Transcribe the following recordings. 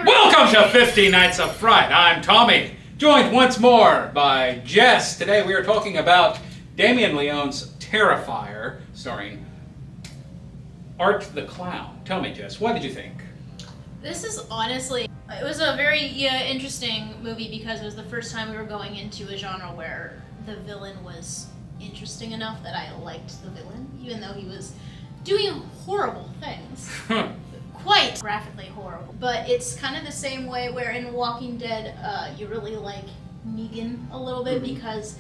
Welcome to 50 Nights of Fright. I'm Tommy, joined once more by Jess. Today we are talking about Damien Leone's Terrifier, starring Art the Clown. Tell me, Jess, what did you think? This is honestly, it was a very interesting movie because it was the first time we were going into a genre where the villain was interesting enough that I liked the villain, even though he was doing horrible things. Quite graphically horrible. But it's kind of the same way where in Walking Dead, you really like Negan a little bit because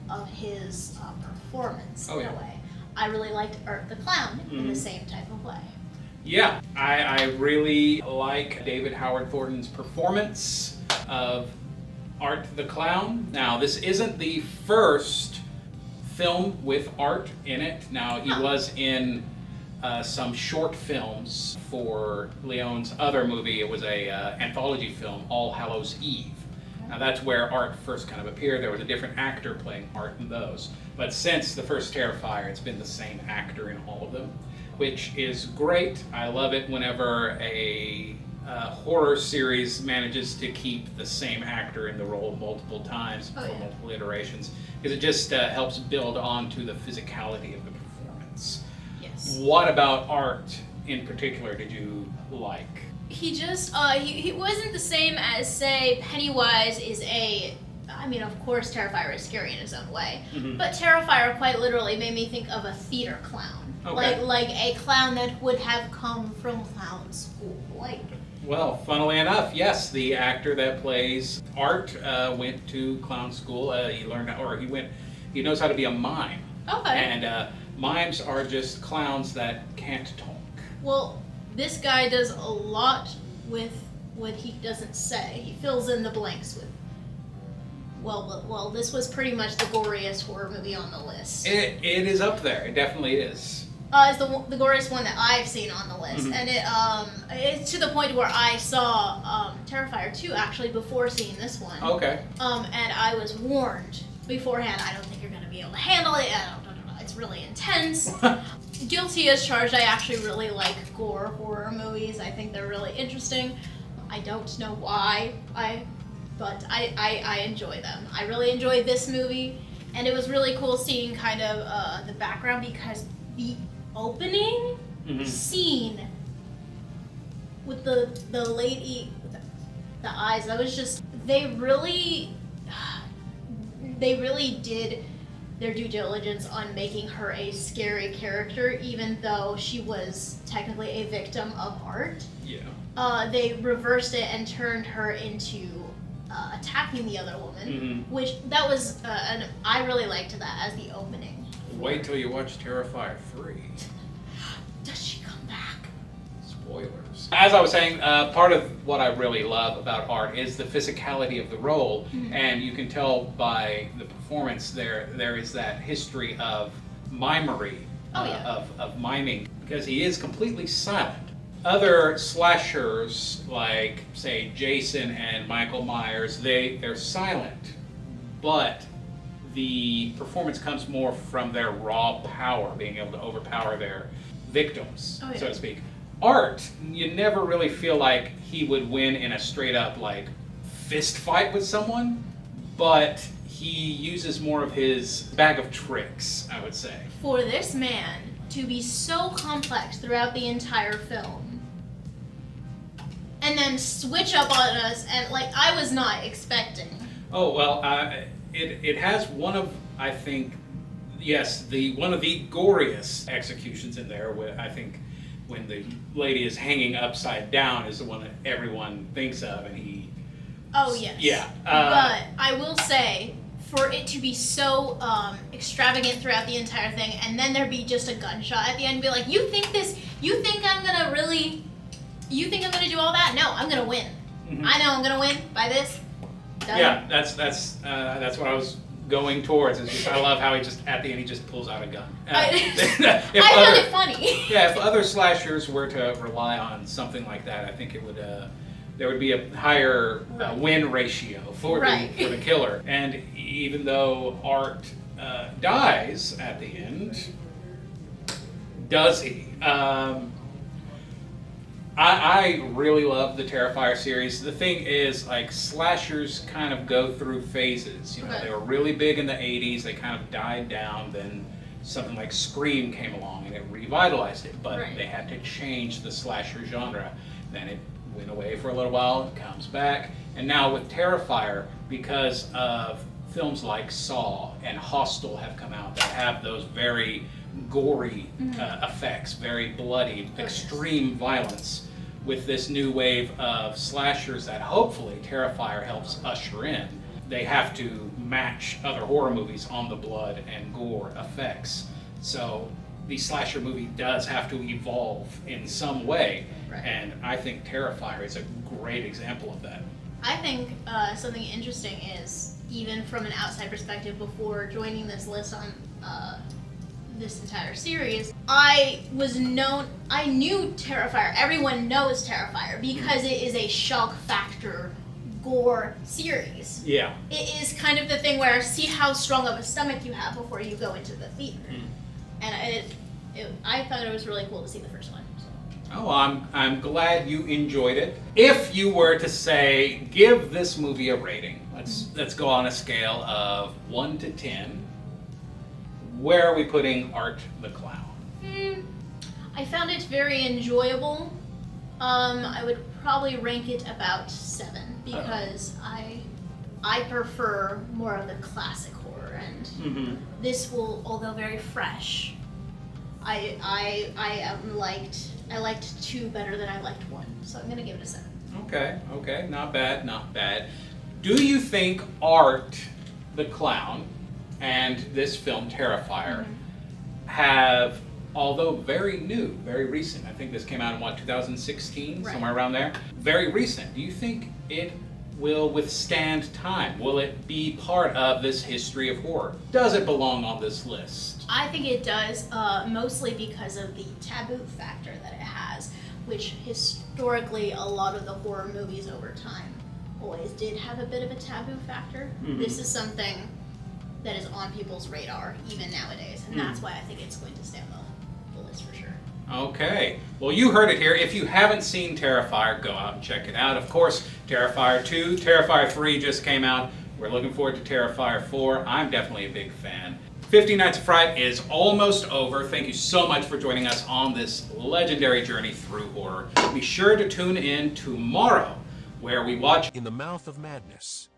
of his performance in a way. I really liked Art the Clown in the same type of way. Yeah, I really like David Howard Thornton's performance of Art the Clown. Now, this isn't the first film with Art in it. Now, he was in some short films for Leone's other movie. It was a anthology film, All Hallows Eve. Now that's where Art first kind of appeared. There was a different actor playing Art in those. But since the first Terrifier, it's been the same actor in all of them, which is great. I love it whenever a horror series manages to keep the same actor in the role multiple times for multiple iterations, because it just helps build on to the physicality of the performance. Yes. What about Art in particular did you like? He just, he wasn't the same as, say, Pennywise is I mean, of course Terrifier is scary in his own way, but Terrifier quite literally made me think of a theater clown. Okay. Like a clown that would have come from clown school. Well, funnily enough, yes, the actor that plays Art went to clown school. He learned, he knows how to be a mime. Okay. And mimes are just clowns that can't talk. Well, this guy does a lot with what he doesn't say. He fills in the blanks with, well, this was pretty much the goriest horror movie on the list. It is up there. It definitely is. It's the goriest one that I've seen on the list, and it's to the point where I saw Terrifier 2 actually before seeing this one. Okay. And I was warned beforehand. I don't think you're going to be able to handle it. It's really intense. Guilty as charged. I actually really like gore horror movies. I think they're really interesting. I don't know why, but I enjoy them. I really enjoyed this movie, and it was really cool seeing kind of the background, because the opening scene with the lady with the eyes, that was just, they really did their due diligence on making her a scary character, even though she was technically a victim of Art. Yeah. They reversed it and turned her into attacking the other woman, which that was, and I really liked that as the opening. Wait till you watch Terrifier 3. Does she come back? Spoilers. As I was saying, part of what I really love about Art is the physicality of the role, and you can tell by the performance there is that history of mimery, of miming, because he is completely silent. Other slashers, like, say, Jason and Michael Myers, they're silent, but the performance comes more from their raw power, being able to overpower their victims, so to speak. Art, you never really feel like he would win in a straight up fist fight with someone, but he uses more of his bag of tricks, I would say. For this man to be so complex throughout the entire film, and then switch up on us, and I was not expecting. Oh, well, it has one of, I think, one of the goriest executions in there, where I think when the lady is hanging upside down is the one that everyone thinks of, and he... Oh, yes. Yeah. But I will say, for it to be so extravagant throughout the entire thing, and then there be just a gunshot at the end, and be like, you think I'm gonna do all that? No, I'm gonna win. I know I'm gonna win by this. Done. Yeah, that's what I was going towards. Is just, I love how at the end he just pulls out a gun. I found it funny. Yeah, if other slashers were to rely on something like that, I think it would there would be a higher win ratio for the killer. And even though Art dies at the end, does he? It I really love the Terrifier series. The thing is, like, slashers kind of go through phases. You know, Okay. they were really big in the 80s, they kind of died down, then something like Scream came along and it revitalized it, but Right. they had to change the slasher genre. Then it went away for a little while, it comes back, and now with Terrifier, because of films like Saw and Hostel have come out that have those very gory effects, very bloody, extreme violence. With this new wave of slashers that hopefully Terrifier helps usher in, they have to match other horror movies on the blood and gore effects. So the slasher movie does have to evolve in some way, Right. and I think Terrifier is a great example of that. I think something interesting is, even from an outside perspective, before joining this list on this entire series, I knew Terrifier. Everyone knows Terrifier because it is a shock factor gore series. Yeah. It is kind of the thing where see how strong of a stomach you have before you go into the theater. And I thought it was really cool to see the first one. So. Oh, I'm glad you enjoyed it. If you were to say, give this movie a rating, let's go on a scale of 1 to 10. Where are we putting Art the Clown? I found it very enjoyable. I would probably rank it about 7 because I prefer more of the classic horror, and this will, although very fresh, I liked 2 better than I liked 1, so I'm gonna give it a 7. Okay, not bad. Do you think Art the Clown and this film Terrifier have, although very new, very recent, I think this came out in 2016, Right. somewhere around there, very recent, do you think it will withstand time? Will it be part of this history of horror? Does it belong on this list? I think it does, mostly because of the taboo factor that it has, which historically a lot of the horror movies over time always did have a bit of a taboo factor. This is something that is on people's radar even nowadays, and that's why I think it's going to stay on the list for sure. Okay, well, you heard it here. If you haven't seen Terrifier, go out and check it out. Of course, Terrifier 2, Terrifier 3 just came out. We're looking forward to Terrifier 4. I'm definitely a big fan. 50 Nights of Fright is almost over. Thank you so much for joining us on this legendary journey through horror. Be sure to tune in tomorrow, where we watch In the Mouth of Madness.